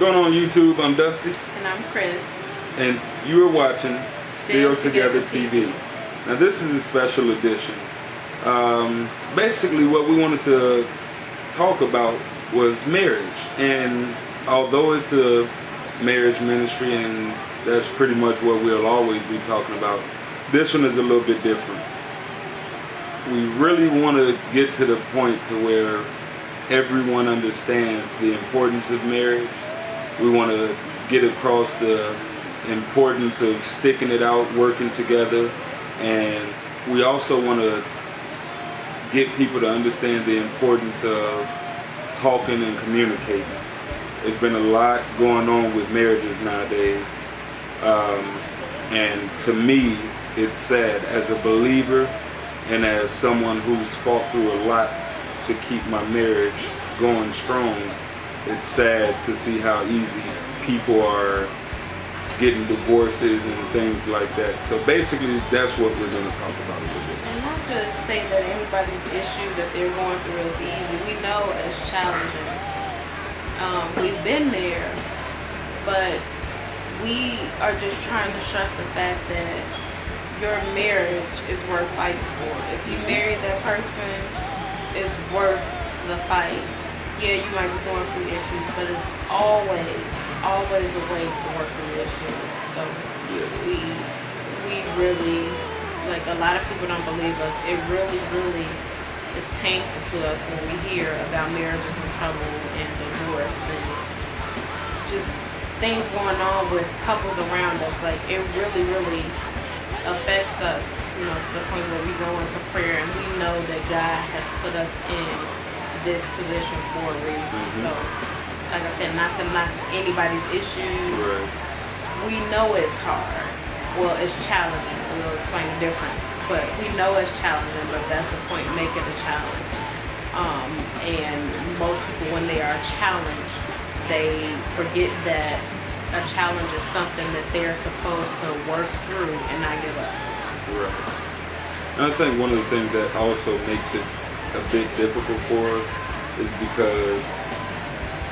going on YouTube? I'm Dusty. And I'm Chris. And you are watching Still Together TV. Now this is a special edition. Basically what we wanted to talk about was marriage. And although it's a marriage ministry and that's pretty much what we'll always be talking about, this one is a little bit different. We really want to get to the point to where everyone understands the importance of marriage. We want to get across the importance of sticking it out, working together, and we also want to get people to understand the importance of talking and communicating. There's been a lot going on with marriages nowadays, and to me it's sad as a believer and as someone who's fought through a lot to keep my marriage going strong. It's sad to see how easy people are getting divorces and things like that. So basically that's what we're going to talk about a little bit. And not to say that anybody's issue that they're going through is easy. We know it's challenging. We've been there, but we are just trying to stress the fact that your marriage is worth fighting for. If you marry that person, it's worth the fight. Yeah, you might be going through issues, but it's always a way to work through issues. So we really, like, a lot of people don't believe us. It really is painful to us when we hear about marriages in trouble and divorce and just things going on with couples around us. Like, it really affects us, you know, to the point where we go into prayer and we know that God has put us in this position for a reason. So, like I said, not to knock anybody's issues. Right. We know it's hard. Well, it's challenging. We'll explain the difference. But we know it's challenging, but that's the point, make it a challenge. And most people, when they are challenged, they forget that a challenge is something that they're supposed to work through and not give up. Right. And I think one of the things that also makes it a bit difficult for us is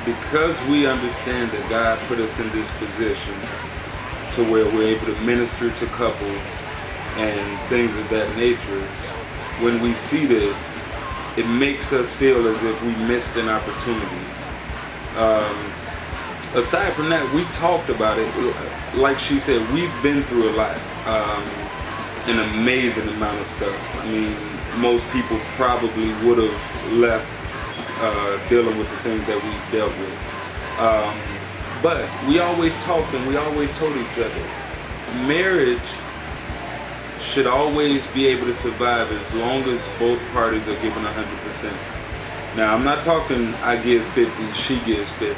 because we understand that God put us in this position to where we're able to minister to couples and things of that nature. When we see this, it makes us feel as if we missed an opportunity. Aside from that, we talked about it. Like she said, we've been through a lot, an amazing amount of stuff. I mean, most people probably would have left dealing with the things that we've dealt with. But we always talked and we always told each other, marriage should always be able to survive as long as both parties are giving 100%. Now, I'm not talking I give 50, she gives 50.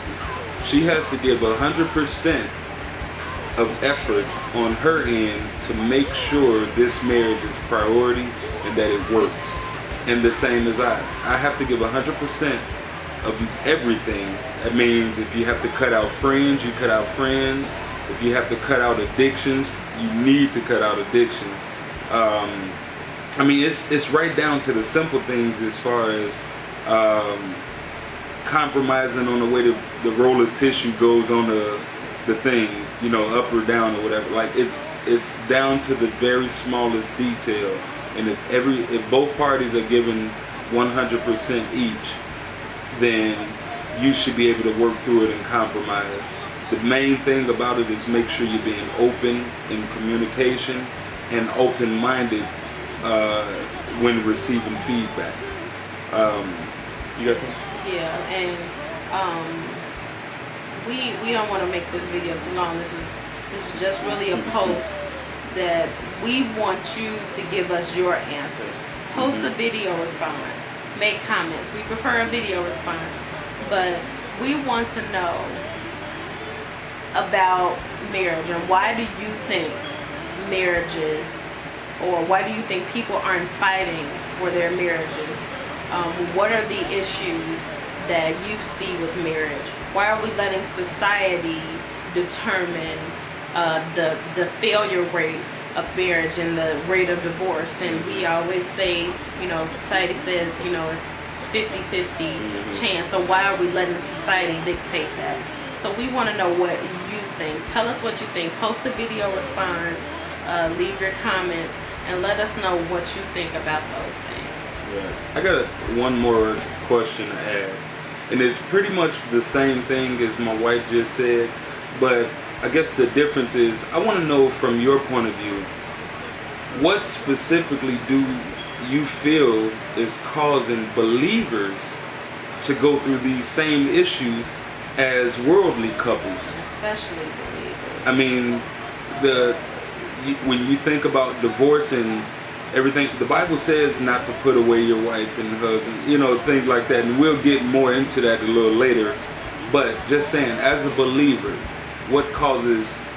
She has to give 100% of effort on her end to make sure this marriage is priority and that it works. And the same as I have to give 100% of everything. That means if you have to cut out friends, you cut out friends. If you have to cut out addictions, you need to cut out addictions. I mean, it's right down to the simple things as far as compromising on the way the roll of tissue goes on the thing, you know, up or down or whatever. Like, it's down to the very smallest detail. And if both parties are given 100% each, then you should be able to work through it and compromise. The main thing about it is make sure you're being open in communication and open-minded when receiving feedback. You got something? Yeah, and we don't want to make this video too long. This is just really a post that we want you to give us your answers. Post a video response, make comments. We prefer a video response, but we want to know about marriage and why do you think marriages, or why do you think people aren't fighting for their marriages? What are the issues that you see with marriage? Why are we letting society determine the failure rate of marriage and the rate of divorce? And we always say, you know, society says, you know, it's 50-50 chance. So why are we letting society dictate that? So we want to know what you think. Tell us what you think. Post a video response, leave your comments, and let us know what you think about those things. Right. I got one more question to add, and it's pretty much the same thing as my wife just said, but I guess the difference is I want to know from your point of view, what specifically do you feel is causing believers to go through these same issues as worldly couples? Especially believers. I mean, when you think about divorce and everything, the Bible says not to put away your wife and husband, you know, things like that. And we'll get more into that a little later. But just saying, as a believer, what causes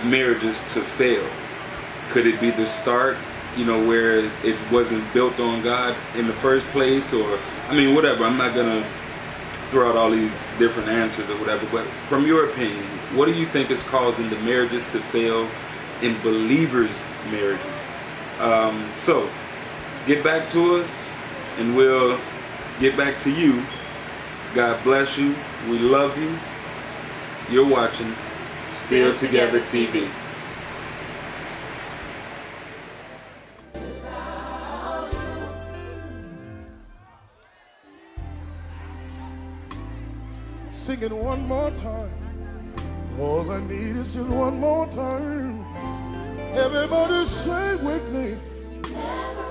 marriages to fail? Could it be the start, you know, where it wasn't built on God in the first place? Or, I mean, whatever. I'm not going to throw out all these different answers or whatever. But from your opinion, what do you think is causing the marriages to fail in believers' marriages? So, get back to us and we'll get back to you. God bless you. We love you. You're watching Still Together TV. Sing it one more time. All I need is just one more time. Everybody say with me. Never